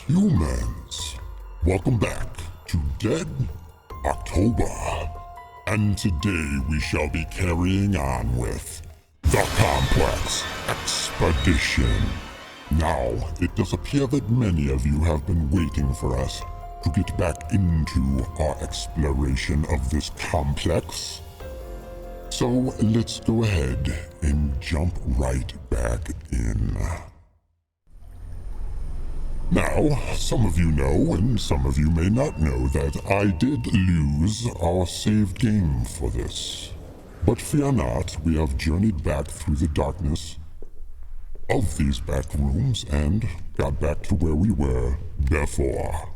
Humans, welcome back to Dead October. And today we shall be carrying on with the Complex Expedition. Now, it does appear that many of you have been waiting for us to get back into our exploration of this complex. So let's go ahead and jump right back in. Now, some of you know and some of you may not know that I did lose our save game for this. But fear not, we have journeyed back through the darkness of these back rooms and got back to where we were before.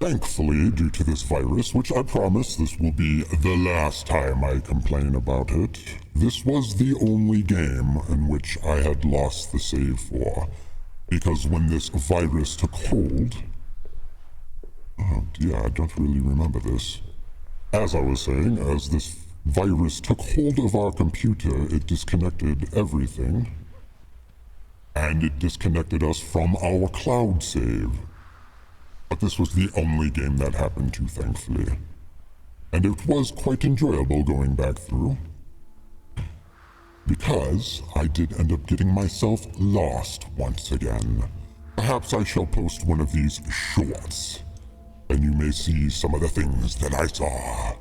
Thankfully, due to this virus, which I promise this will be the last time I complain about it, this was the only game in which I had lost the save for. Because when this virus took hold... Oh dear, I don't really remember this. As I was saying, as this virus took hold of our computer, it disconnected everything. And it disconnected us from our cloud save. But this was the only game that happened to, thankfully. And it was quite enjoyable going back through. Because I did end up getting myself lost once again. Perhaps I shall post one of these shorts, and you may see some of the things that I saw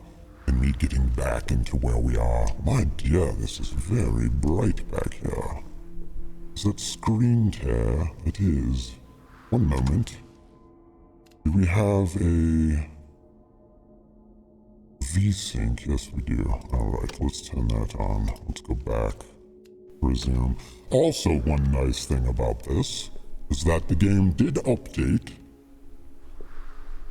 in me getting back into where we are. My dear, this is very bright back here. Is that screen tear? It is. One moment. Do we have a V-Sync? Yes, we do. Alright, let's turn that on. Let's go back. Resume. Also, one nice thing about this is that the game did update.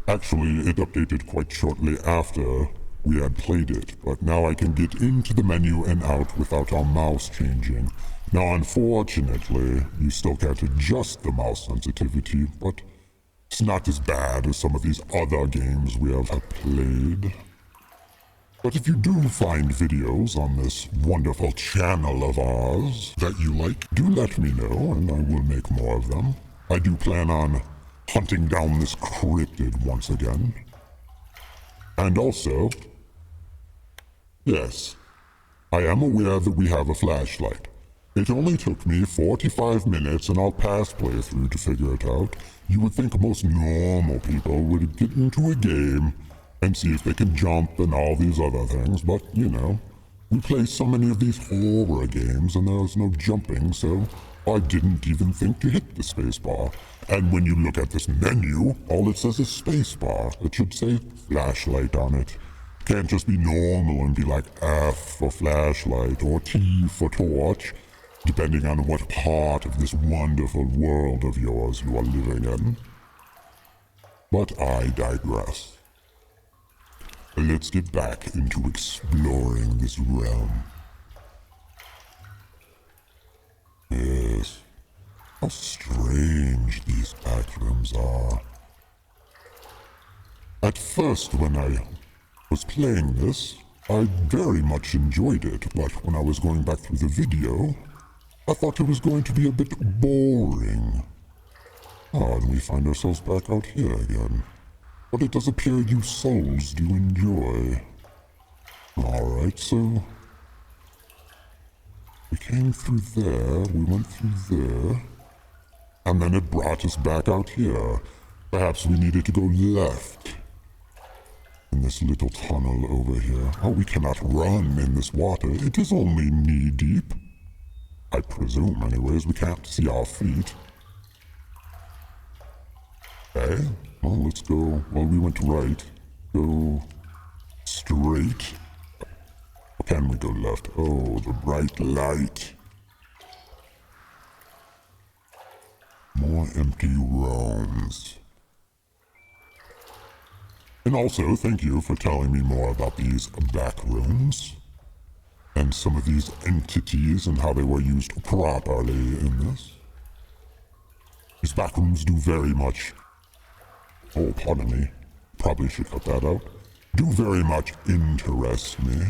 Actually, it updated quite shortly after we had played it, but now I can get into the menu and out without our mouse changing. Now, unfortunately, you still can't adjust the mouse sensitivity, but it's not as bad as some of these other games we have played. But if you do find videos on this wonderful channel of ours that you like, do let me know and I will make more of them. I do plan on hunting down this cryptid once again. And also, yes, I am aware that we have a flashlight. It only took me 45 minutes and our past playthrough to figure it out. You would think most normal people would get into a game and see if they can jump and all these other things, but, you know, we play so many of these horror games and there's no jumping, so I didn't even think to hit the spacebar. And when you look at this menu, all it says is spacebar. It should say flashlight on it. Can't just be normal and be like F for flashlight or T for torch, depending on what part of this wonderful world of yours you are living in. But I digress. Let's get back into exploring this realm. Yes, how strange these backrooms are. At first, when I was playing this, I very much enjoyed it, but when I was going back through the video, I thought it was going to be a bit boring. And we find ourselves back out here again. But it does appear you souls do enjoy. Alright, so we came through there, we went through there, and then it brought us back out here. Perhaps we needed to go left in this little tunnel over here. Oh, we cannot run in this water. It is only knee-deep. I presume, anyways. We can't see our feet. Okay, well, let's go. Well, we went right. Go straight. Or can we go left? Oh, the bright light. More empty rooms. And also, thank you for telling me more about these back rooms. And some of these entities and how they were used properly in this. These back rooms do very much... Oh, pardon me. Probably should cut that out. Do very much interest me.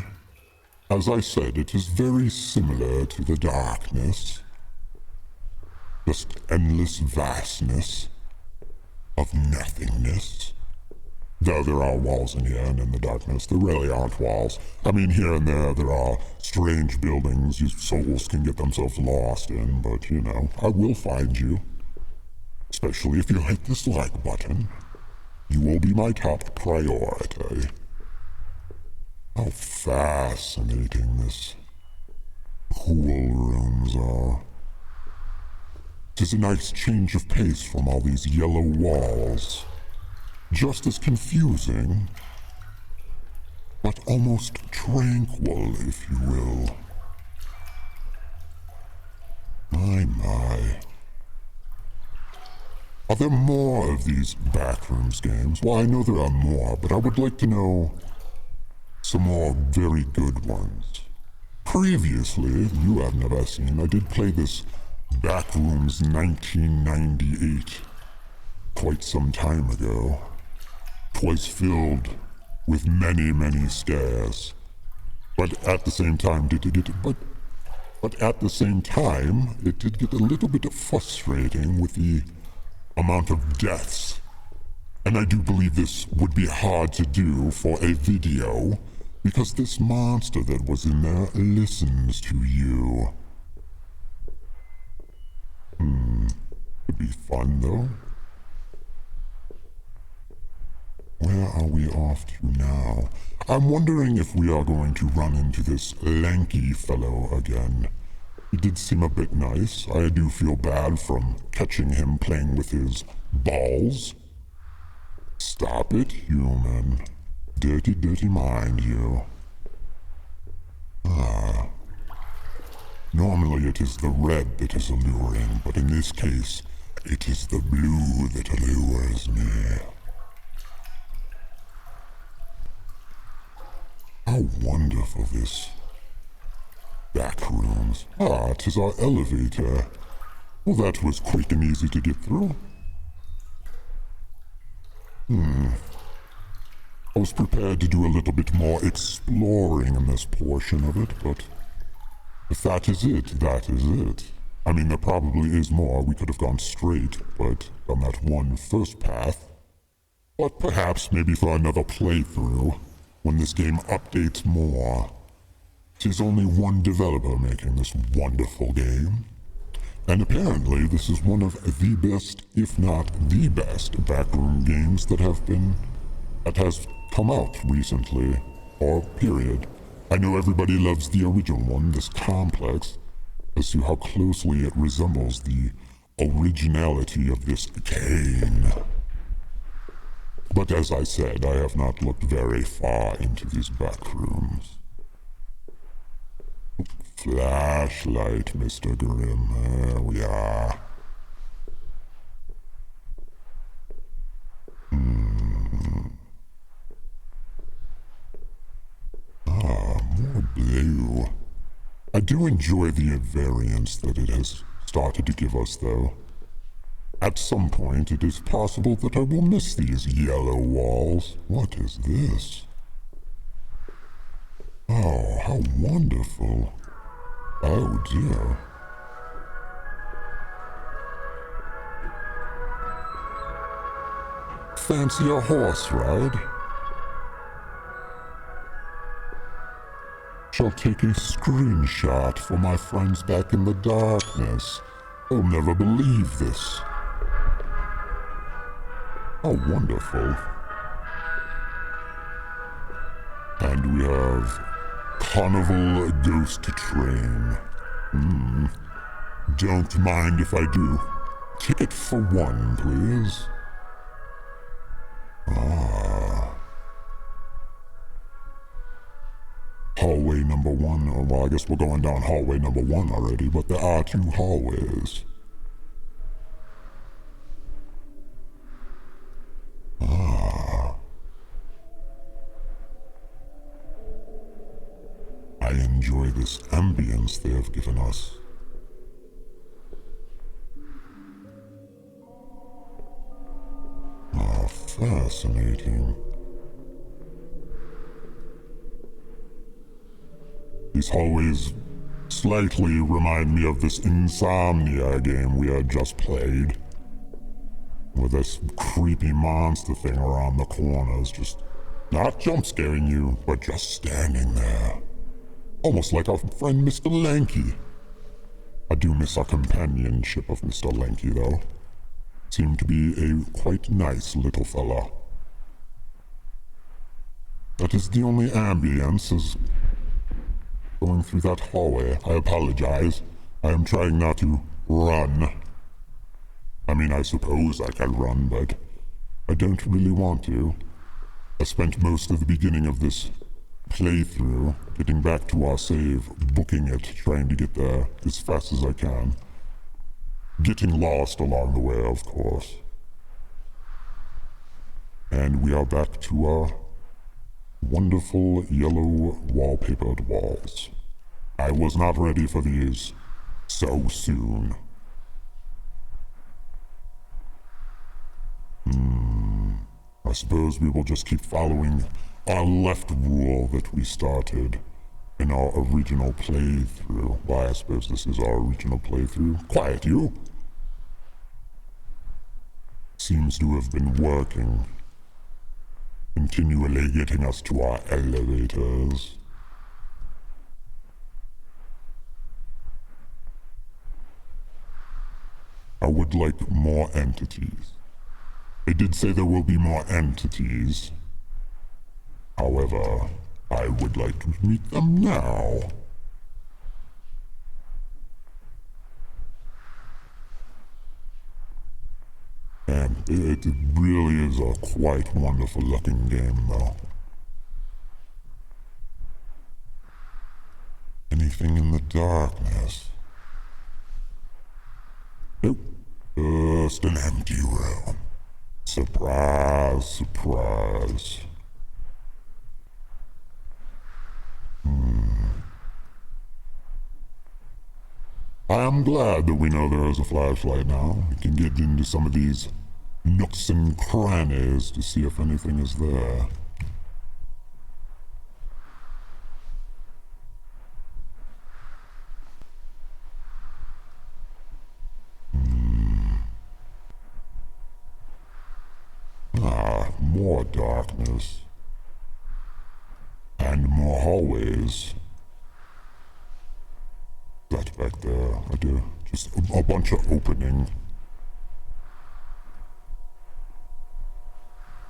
As I said, it is very similar to the darkness. Just endless vastness. of nothingness. Though there are walls in here and in the darkness, there really aren't walls. I mean, here and there are strange buildings your souls can get themselves lost in, but you know, I will find you. Especially if you hit this like button. You will be my top priority. How fascinating this pool rooms are. Tis a nice change of pace from all these yellow walls. Just as confusing, but almost tranquil, if you will. My. Are there more of these Backrooms games? Well, I know there are more, but I would like to know some more very good ones. Previously, you have never seen, I did play this Backrooms 1998 quite some time ago. 'Twas filled with many, many scares. But at the same time, it did get a little bit frustrating with the amount of deaths. And I do believe this would be hard to do for a video, because this monster that was in there listens to you. It'd be fun though. Where are we off to now? I'm wondering if we are going to run into this lanky fellow again. He did seem a bit nice. I do feel bad from catching him playing with his balls. Stop it, human. Dirty, dirty mind, you. Normally it is the red that is alluring, but in this case, it is the blue that allures me. How wonderful this Backrooms. 'Tis our elevator. Well, that was quick and easy to get through. I was prepared to do a little bit more exploring in this portion of it, but if that is it, that is it. I mean, there probably is more. We could have gone straight, but on that one first path. But perhaps maybe for another playthrough, when this game updates more. 'Tis only one developer making this wonderful game. And apparently this is one of the best, if not the best, backroom games that has come out recently, or period. I know everybody loves the original one, this complex, as to how closely it resembles the originality of this game. But as I said, I have not looked very far into these Backrooms. Flashlight, Mr. Grimm. There we are. More blue. I do enjoy the variance that it has started to give us, though. At some point, it is possible that I will miss these yellow walls. What is this? Oh, how wonderful. Oh dear. Fancy a horse ride? Shall take a screenshot for my friends back in the darkness. They'll never believe this. How wonderful. And we have Carnival Ghost Train. Don't mind if I do. Ticket for one, please. Hallway number one. Oh, well, I guess we're going down hallway number one already, but there are two hallways. I enjoy this ambience they have given us. Fascinating. These hallways slightly remind me of this Insomnia game we had just played. with this creepy monster thing around the corners, just not jump scaring you, but just standing there. Almost like our friend Mr. Lanky. I do miss our companionship of Mr. Lanky, though. Seemed to be a quite nice little fella. That is the only ambience, is going through that hallway. I apologize. I am trying not to run. I mean, I suppose I can run, but I don't really want to. I spent most of the beginning of this playthrough getting back to our save, booking it, trying to get there as fast as I can. Getting lost along the way, of course. And we are back to our wonderful yellow wallpapered walls. I was not ready for these so soon. I suppose we will just keep following our left rule that we started in our original playthrough. Why, I suppose this is our original playthrough. Quiet, you! Seems to have been working. Continually getting us to our elevators. I would like more entities. They did say there will be more entities. However, I would like to meet them now. And it really is a quite wonderful looking game, though. Anything in the darkness? Nope. Just an empty room. Surprise, surprise. I am glad that we know there is a flashlight now. We can get into some of these nooks and crannies to see if anything is there. More darkness. And more hallways. That back there, I do. Just a bunch of opening.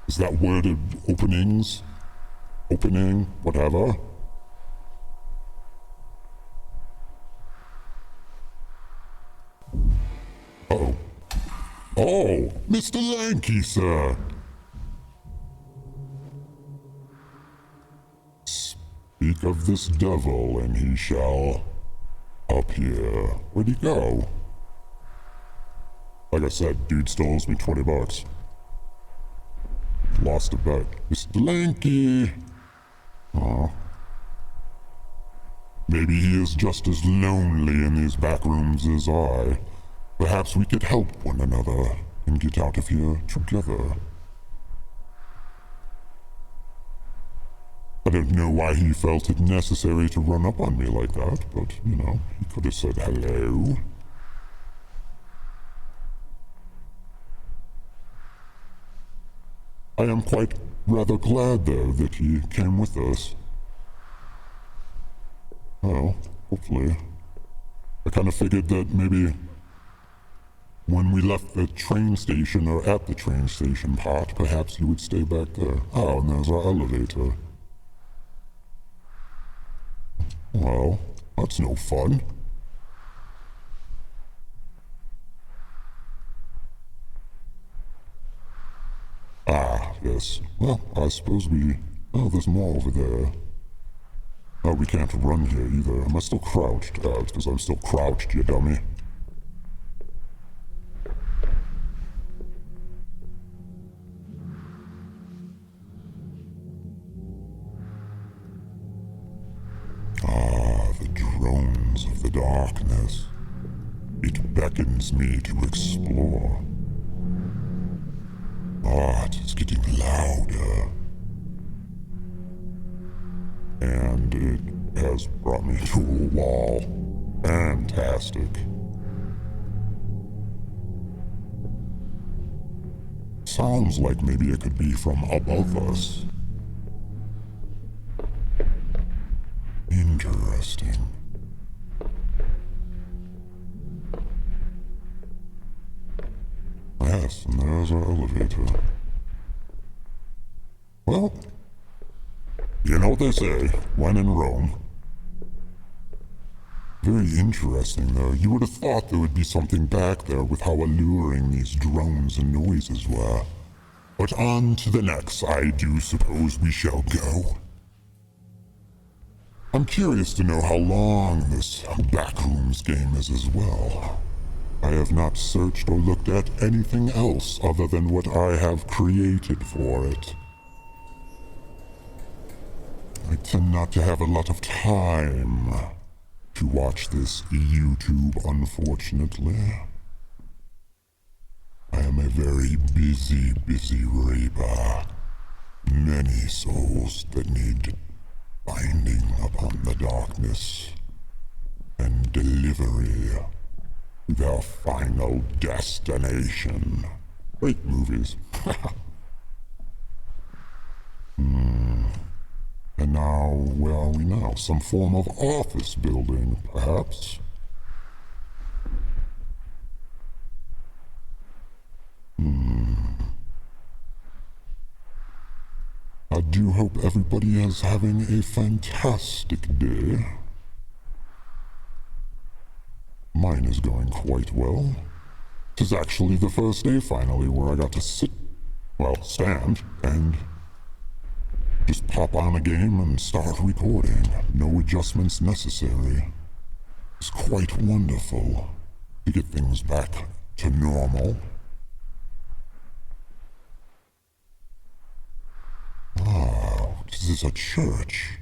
Is that worded openings? Opening? Whatever? Uh-oh. Oh, Mr. Lanky, sir. Speak of this devil, and he shall appear. Where'd he go? Like I said, dude still owes me $20. Lost a bet. Mr. Lanky! Aw. Maybe he is just as lonely in these back rooms as I. Perhaps we could help one another and get out of here together. I don't know why he felt it necessary to run up on me like that, but, you know, he could have said hello. I am quite rather glad, though, that he came with us. Well, hopefully. I kind of figured that maybe when we left the train station, or at the train station part, perhaps you would stay back there. Oh, and there's our elevator. Well, that's no fun. Ah, yes. Well, I suppose we... Oh, there's more over there. Oh, we can't run here either. Am I still crouched? It's because I'm still crouched, you dummy. Ah, the drones of the darkness. It beckons me to explore. Ah, it is getting louder. And it has brought me to a wall. Fantastic. sounds like maybe it could be from above us. Interesting. Yes, and there's our elevator. Well, you know what they say, when in Rome. Very interesting, though. You would have thought there would be something back there with how alluring these drones and noises were. But on to the next, I do suppose we shall go. I'm curious to know how long this Backrooms game is as well. I have not searched or looked at anything else other than what I have created for it. I tend not to have a lot of time to watch this YouTube, unfortunately. I am a very busy raper. Many souls that need binding upon the darkness and delivery to their final destination. Great movies. And now, where are we now? Some form of office building, perhaps? I do hope everybody is having a fantastic day. Mine is going quite well. 'Tis actually the first day finally where I got to stand, and just pop on a game and start recording. No adjustments necessary. It's quite wonderful to get things back to normal. Ah, this is a church.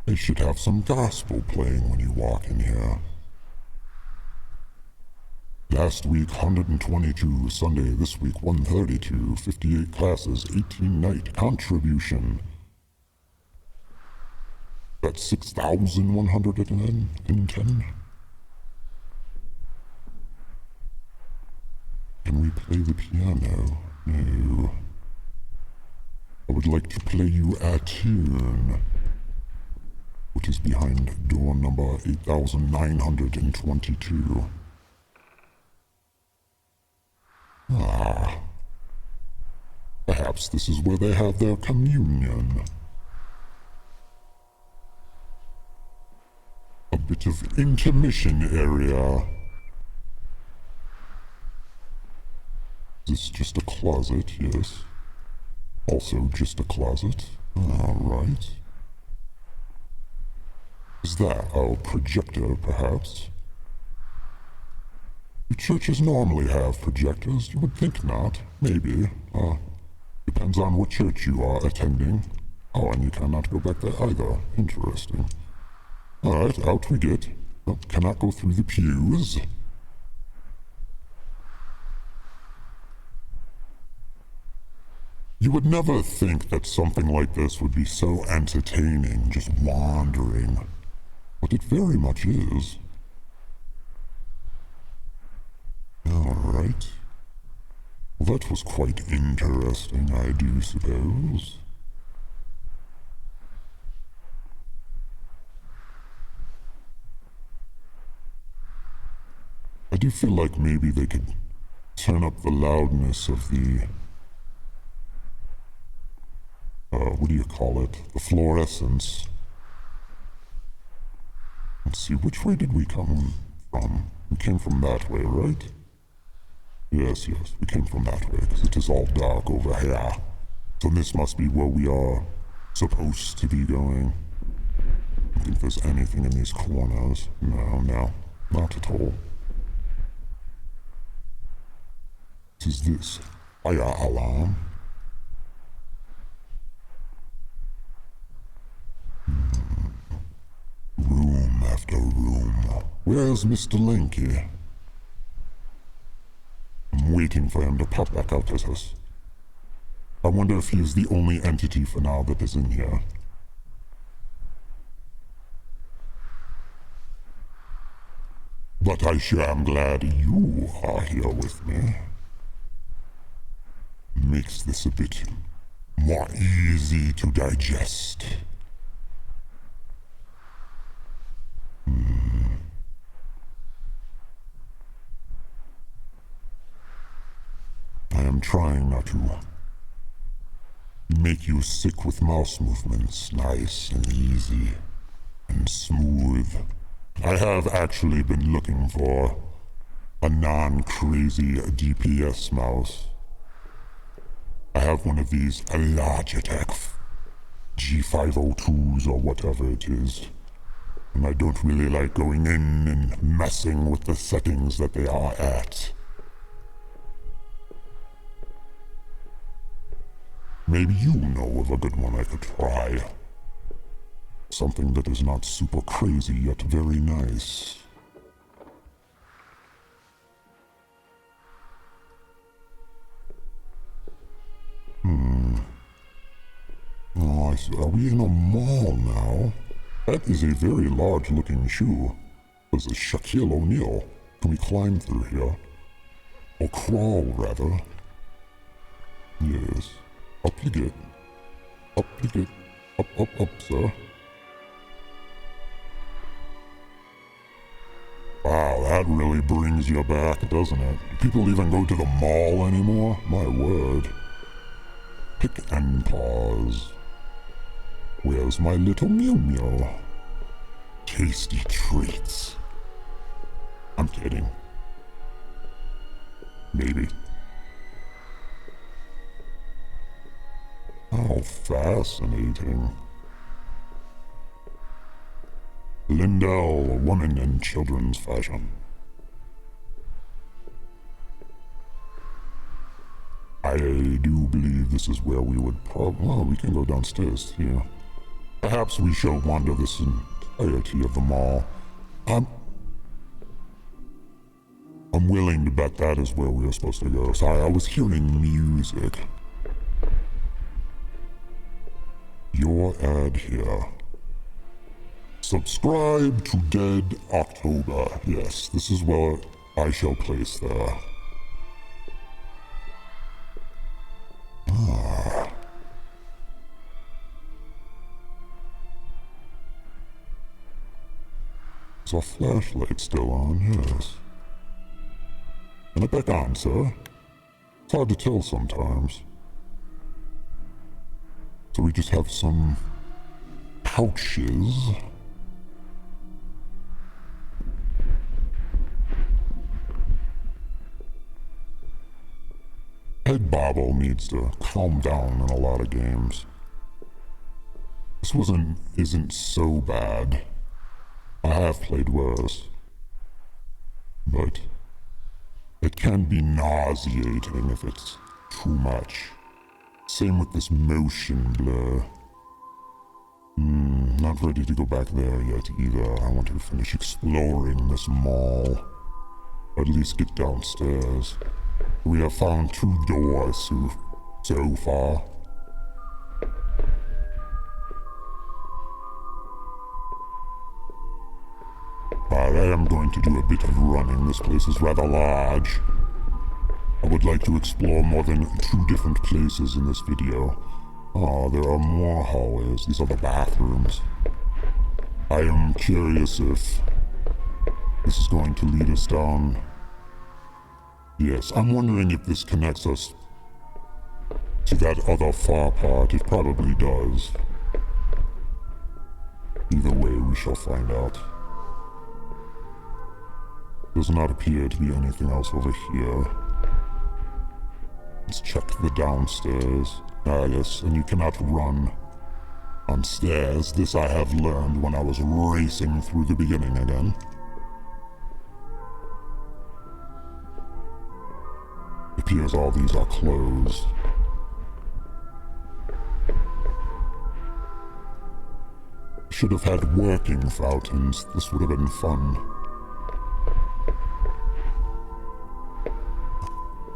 They should have some gospel playing when you walk in here. Last week, 122, Sunday, this week, 132, 58 classes, 18 night, contribution. That's 6,110? Can we play the piano? No. I would like to play you a tune. What is behind door number 8,922? Ah. Perhaps this is where they have their communion. A bit of intermission area. Is this just a closet? Yes. Also just a closet. Alright. Is that a projector, perhaps? Do churches normally have projectors? You would think not. Maybe. Depends on what church you are attending. Oh, and you cannot go back there either. Interesting. Alright, out we get. Oh, cannot go through the pews. You would never think that something like this would be so entertaining, just wandering. But it very much is. Alright. Well, that was quite interesting, I do suppose. I do feel like maybe they could turn up the loudness of the... what do you call it? The fluorescence. Let's see, which way did we come from? We came from that way, right? Yes, we came from that way, because it is all dark over here. So this must be where we are supposed to be going. I don't think there's anything in these corners. No, not at all. What is this? Fire alarm? Room after room. Where's Mr. Linky? I'm waiting for him to pop back out at us. I wonder if he is the only entity for now that is in here. But I sure am glad you are here with me. Makes this a bit more easy to digest. I am trying not to make you sick with mouse movements, nice and easy and smooth. I have actually been looking for a non-crazy DPS mouse. I have one of these Logitech G502s or whatever it is, and I don't really like going in and messing with the settings that they are at. Maybe you know of a good one I could try. Something that is not super crazy yet very nice. Oh, I see. Are we in a mall now? That is a very large-looking shoe. This is Shaquille O'Neal. Can we climb through here? Or crawl, rather? Yes. Up you get. Up you get. Up, sir. Wow, that really brings you back, doesn't it? Do people even go to the mall anymore? My word. Pick and pause. Where's my little Mew Mew? Tasty treats. I'm kidding. Maybe. How fascinating. Lindell, woman in children's fashion. I do believe this is where we would well, we can go downstairs here. Perhaps we shall wander this entirety of the mall. I'm willing to bet that is where we are supposed to go. Sorry, I was hearing music. Your ad here. Subscribe to Dead October. Yes, this is where I shall place there. Is our flashlight still on? Yes. And it back on, sir. It's hard to tell sometimes. So we just have some pouches. Head bobble needs to calm down in a lot of games. This isn't so bad. I have played worse. But it can be nauseating if it's too much. Same with this motion blur. Not ready to go back there yet either. I want to finish exploring this mall. Or at least get downstairs. We have found 2 doors so far. I am going to do a bit of running. This place is rather large. I would like to explore more than 2 different places in this video. There are more hallways. These are the bathrooms. I am curious if this is going to lead us down. Yes, I'm wondering if this connects us to that other far part. It probably does. Either way, we shall find out. Does not appear to be anything else over here. Let's check the downstairs. Yes, and you cannot run on stairs. This I have learned when I was racing through the beginning again. It appears all these are closed. Should have had working fountains. This would have been fun.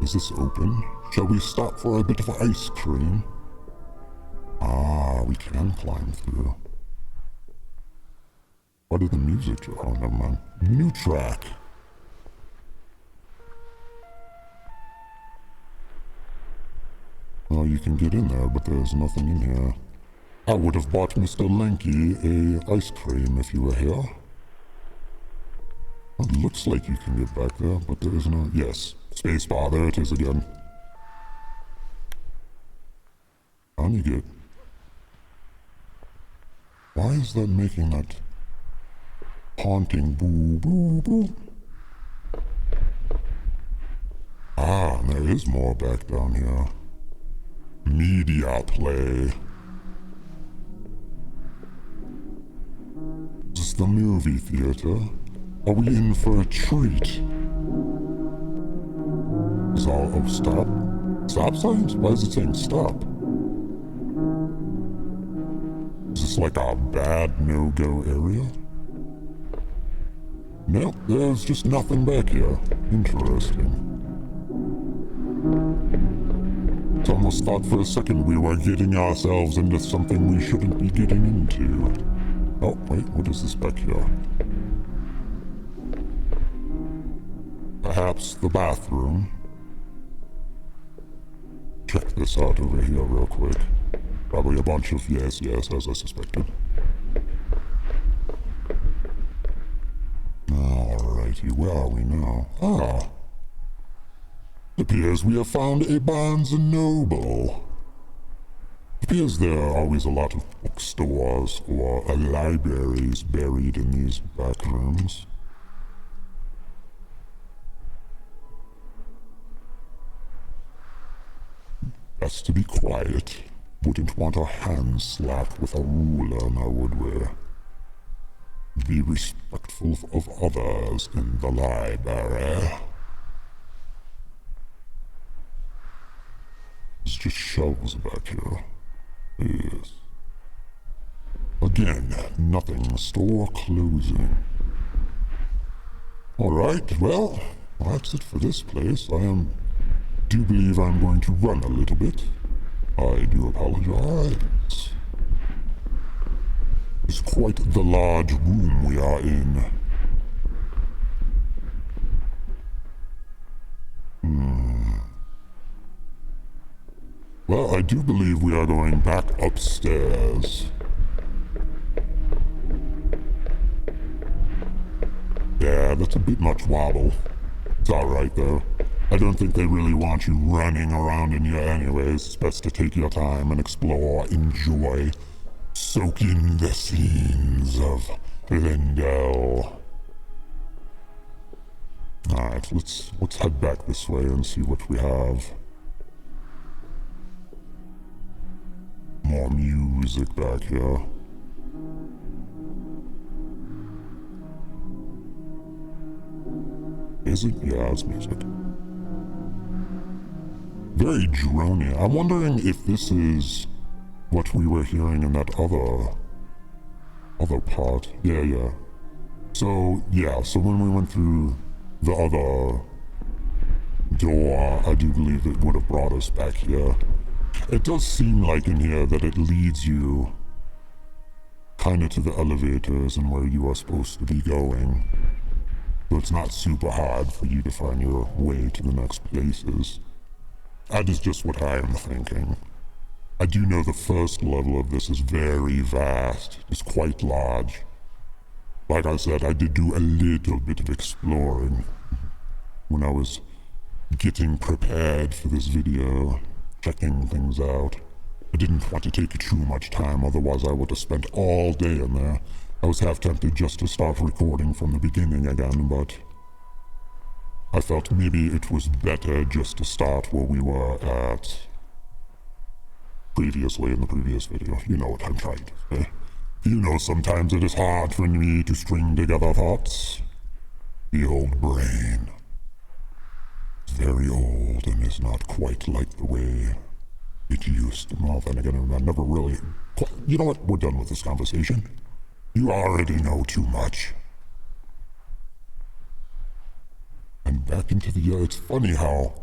Is this open? Shall we stop for a bit of ice cream? We can climb through. What did the music? Oh, never mind. New track. Oh, you can get in there, but there's nothing in here. I would have bought Mr. Lanky a ice cream if you were here. It looks like you can get back there, but there is no... Yes, spacebar, there it is again. Down you get. Why is that making that haunting boo boo boo? Ah, and there is more back down here. Media play. Is this the movie theater? Are we in for a treat? Is all... Oh, stop? Stop signs? Why is it saying stop? Is this like a bad no-go area? Nope, there's just nothing back here. Interesting. I almost thought for a second we were getting ourselves into something we shouldn't be getting into. Oh, wait, what is this back here? Perhaps the bathroom. Check this out over here real quick. Probably a bunch of yes, as I suspected. Alrighty, where are we now? Ah. It appears we have found a Barnes & Noble. It appears there are always a lot of bookstores or libraries buried in these back rooms. Best to be quiet. Wouldn't want our hands slapped with a ruler, now would we? Be respectful of others in the library. It's just shelves back here. Yes. Again, nothing. Store closing. Alright, well, that's it for this place. do believe I'm going to run a little bit. I do apologize. It's quite the large room we are in. Well, I do believe we are going back upstairs. Yeah, that's a bit much wobble. It's alright though. I don't think they really want you running around in here anyways. It's best to take your time and explore, enjoy, soak in the scenes of Lindell. Alright, let's head back this way and see what we have. More music back here. Is it? Yeah, it's music. Very drony. I'm wondering if this is what we were hearing in that other part. Yeah. So when we went through the other door, I do believe it would have brought us back here. It does seem like in here that it leads you kind of to the elevators and where you are supposed to be going. So it's not super hard for you to find your way to the next places. That is just what I am thinking. I do know the first level of this is very vast. It's quite large. Like I said, I did do a little bit of exploring when I was getting prepared for this video, checking things out. I didn't want to take too much time, otherwise I would have spent all day in there. I was half tempted just to start recording from the beginning again, but I felt maybe it was better just to start where we were at previously in the previous video. You know what I'm trying to say. You know, sometimes it is hard for me to string together thoughts. The old brain is very old and is not quite like the way it used to. Well, then again, I never really... You know what? We're done with this conversation. You already know too much. And back into the... it's funny how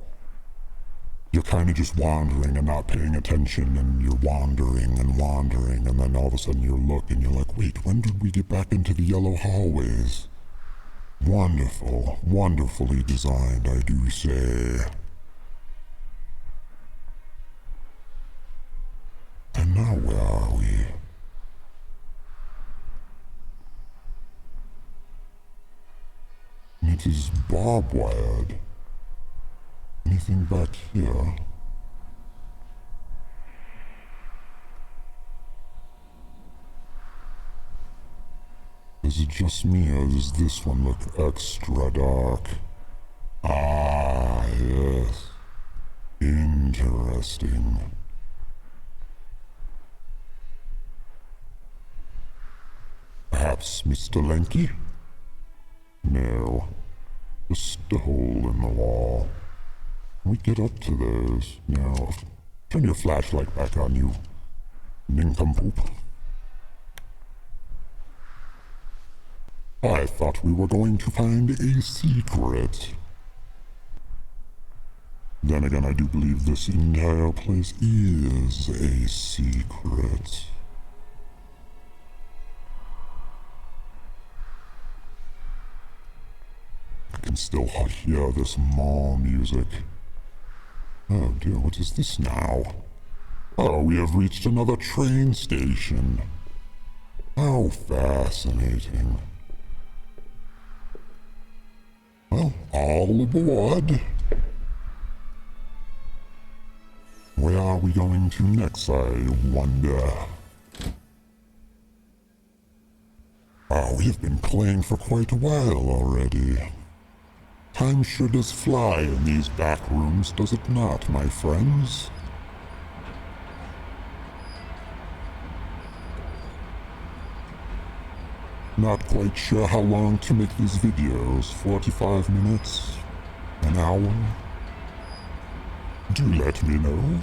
you're kind of just wandering and not paying attention, and you're wandering, and then all of a sudden you look and you're like, wait, when did we get back into the yellow hallways? Wonderful, wonderfully designed, I do say. It is barbed wired. Anything back here? Is it just me, or does this one look extra dark? Ah, yes. Interesting. Perhaps Mr. Lanky? No. Just a hole in the wall. Can we get up to those? No. Turn your flashlight back on, you nincompoop. I thought we were going to find a secret. Then again, I do believe this entire place is a secret. I can still hear this mall music. Oh dear, what is this now? Oh, we have reached another train station. How fascinating. Well, all aboard. Where are we going to next, I wonder? Oh, we have been playing for quite a while already. Time sure does fly in these back rooms, does it not, my friends? Not quite sure how long to make these videos. 45 minutes? An hour? Do let me know.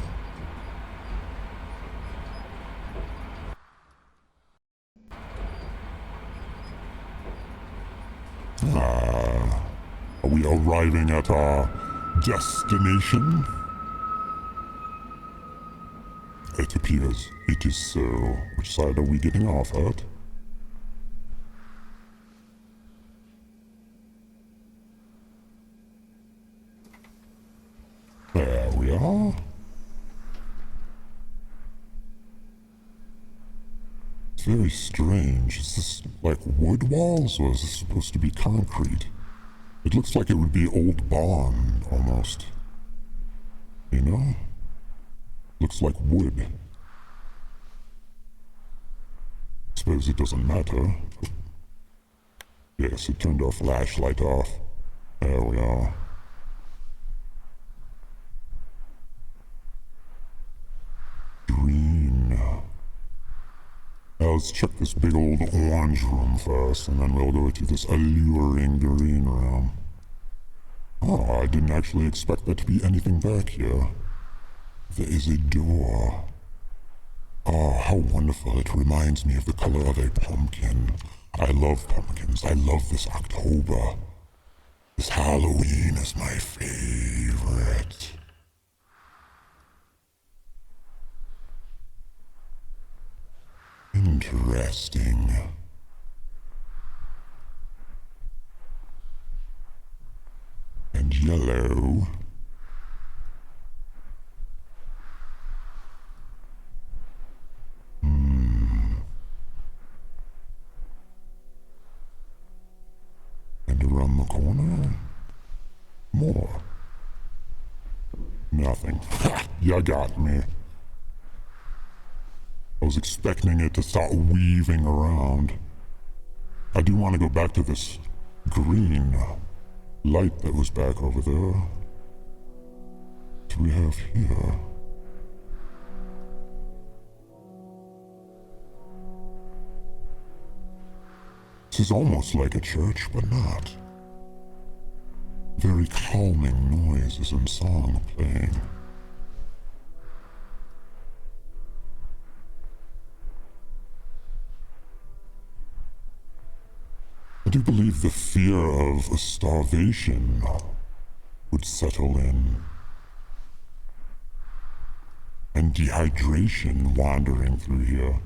Are we arriving at our destination? It appears it is so. Which side are we getting off at? There we are. It's very strange. Is this like wood walls, or is this supposed to be concrete? It looks like it would be old barn, almost. You know? Looks like wood. Suppose it doesn't matter. Yes, it turned our flashlight off. There we are. Green. Now let's check this big old orange room first, and then we'll go to this alluring green room. Oh, I didn't actually expect there to be anything back here. There is a door. Oh, how wonderful. It reminds me of the color of a pumpkin. I love pumpkins. I love this October. This Halloween is my favorite. Interesting. And yellow. And around the corner? More. Nothing. Ha! You got me. I was expecting it to start weaving around. I do want to go back to this green light that was back over there. What do we have here? This is almost like a church, but not. Very calming noises and song playing. I do believe the fear of starvation would settle in. And dehydration wandering through here.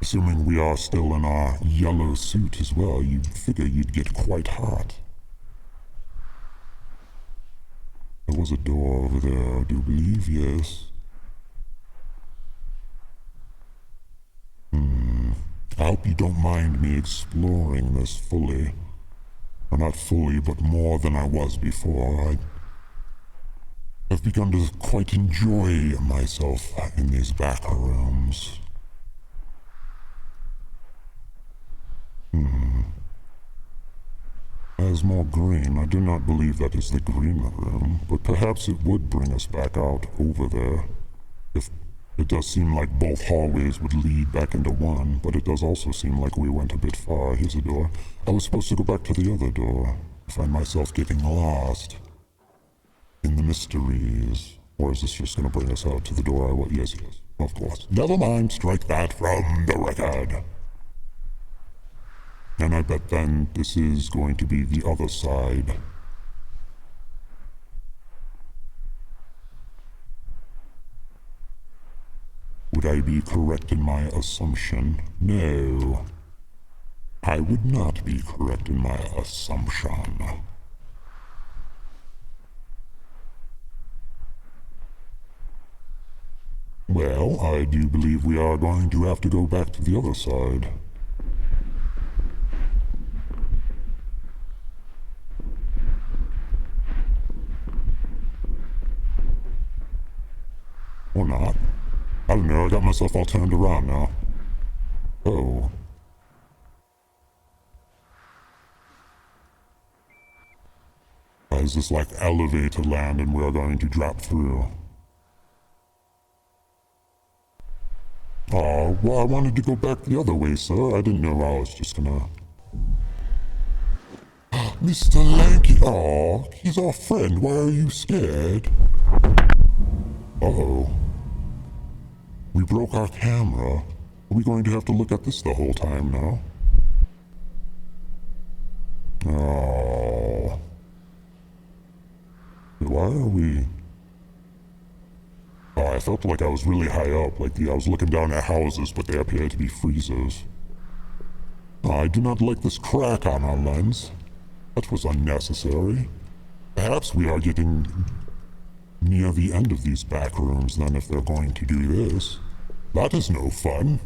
Assuming we are still in our yellow suit as well, you'd figure you'd get quite hot. There was a door over there, I do believe, yes. I hope you don't mind me exploring this fully. Or not fully, but more than I was before. I've begun to quite enjoy myself in these back rooms. As more green, I do not believe that is the green room, but perhaps it would bring us back out over there. If it does seem like both hallways would lead back into one, but it does also seem like we went a bit far. Here's a door. I was supposed to go back to the other door. I find myself getting lost in the mysteries. Or is this just going to bring us out to the door? Yes, yes, of course. Never mind, strike that from the record. And I bet then this is going to be the other side. Would I be correct in my assumption? No. I would not be correct in my assumption. Well, I do believe we are going to have to go back to the other side. Or not. I don't know, I got myself all turned around now. Oh. Is this like elevator land and we're going to drop through? Oh, well, I wanted to go back the other way, sir. I didn't know I was just gonna... Mr. Lanky, aw, he's our friend. Why are you scared? Uh-oh. We broke our camera. Are we going to have to look at this the whole time now? Oh. Why are we... Oh, I felt like I was really high up, like I was looking down at houses, but they appeared to be freezers. Oh, I do not like this crack on our lens. That was unnecessary. Perhaps we are getting near the end of these back rooms then if they're going to do this. That is no fun.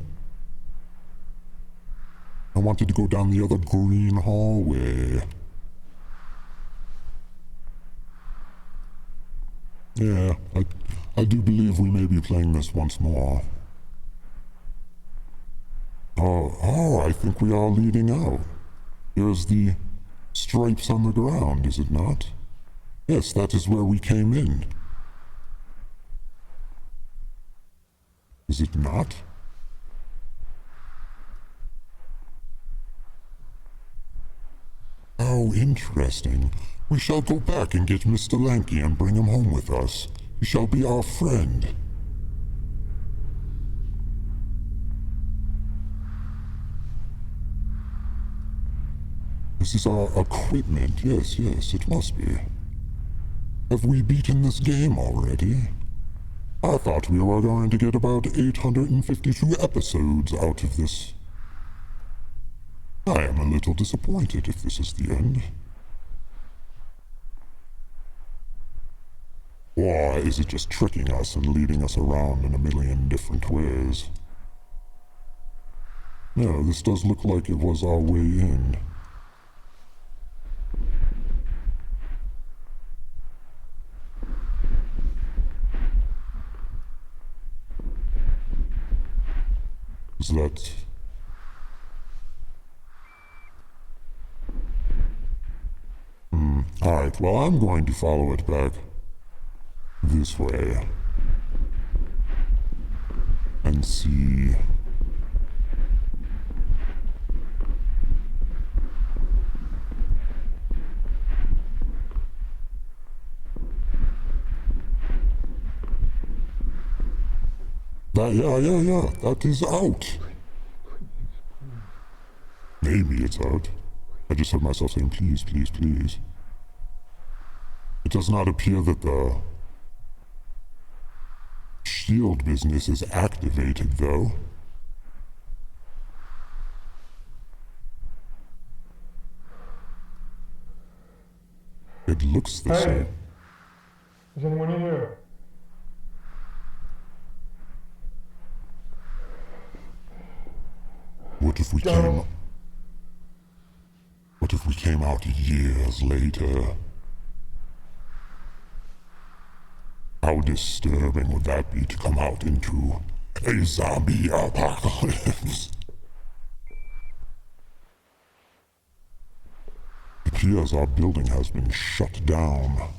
I wanted to go down the other green hallway. Yeah, I do believe we may be playing this once more. Oh, I think we are leading out. Here's the stripes on the ground, is it not? Yes, that is where we came in. Is it not? Oh, interesting. We shall go back and get Mr. Lanky and bring him home with us. He shall be our friend. This is our equipment. Yes, it must be. Have we beaten this game already? I thought we were going to get about 852 episodes out of this. I am a little disappointed if this is the end. Or is it just tricking us and leading us around in a million different ways? No, this does look like it was our way in. Is that... Alright, well, I'm going to follow it back this way and see. Yeah, that is out. Maybe it's out. I just heard myself saying, please, please, please. It does not appear that the shield business is activated, though. It looks the same. Is anyone in here? What if we came out years later? How disturbing would that be to come out into a zombie apocalypse? It appears our building has been shut down.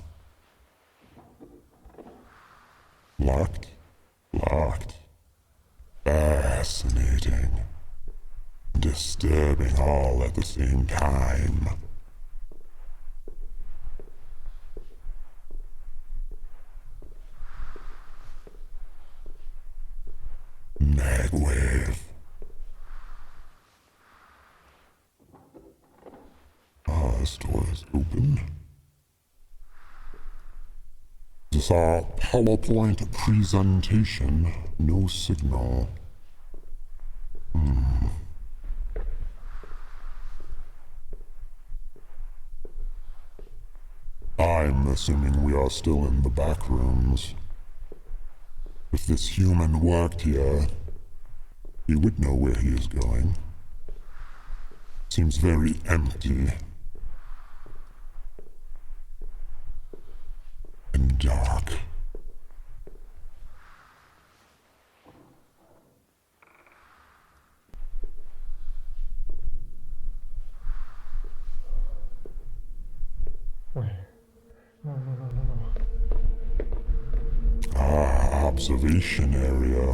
Locked? Locked. Fascinating. Disturbing all at the same time. Magwave. This door is open. This is our PowerPoint presentation. No signal. I'm assuming we are still in the Backrooms. If this human worked here, he would know where he is going. Seems very empty. And dark. Wait. No. Observation area.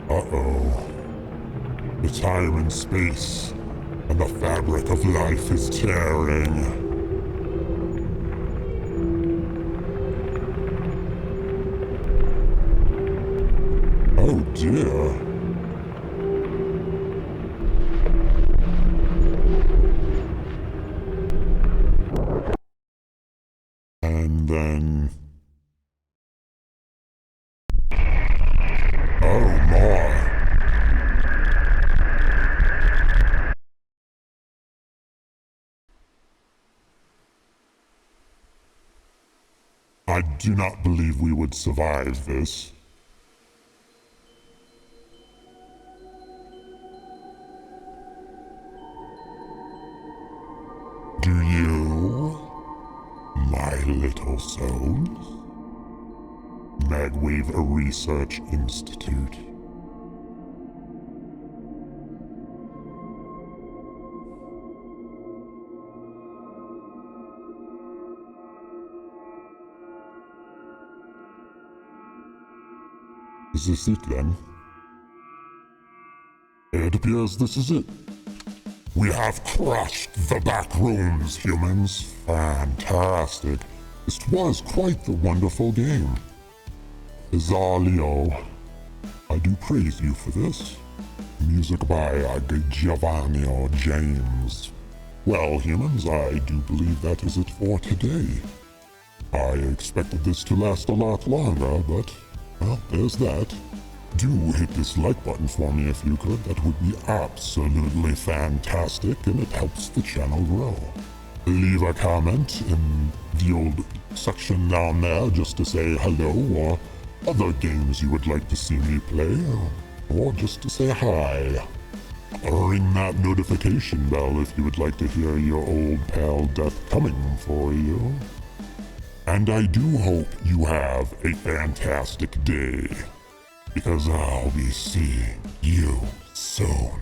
Uh-oh. The time and space and the fabric of life is tearing. Oh dear. And then... oh my. I do not believe we would survive this. Do you, my little souls? Magwave Research Institute. Is this it then? It appears this is it. We have crushed the Backrooms, humans. Fantastic. This was quite the wonderful game. Zalio, I do praise you for this. Music by Giovanni James. Well, humans, I do believe that is it for today. I expected this to last a lot longer, but, well, there's that. Do hit this like button for me if you could. That would be absolutely fantastic, and it helps the channel grow. Leave a comment in the old section down there just to say hello, or other games you would like to see me play, or just to say hi. Ring that notification bell if you would like to hear your old pal Death coming for you. And I do hope you have a fantastic day, because I'll be seeing you soon.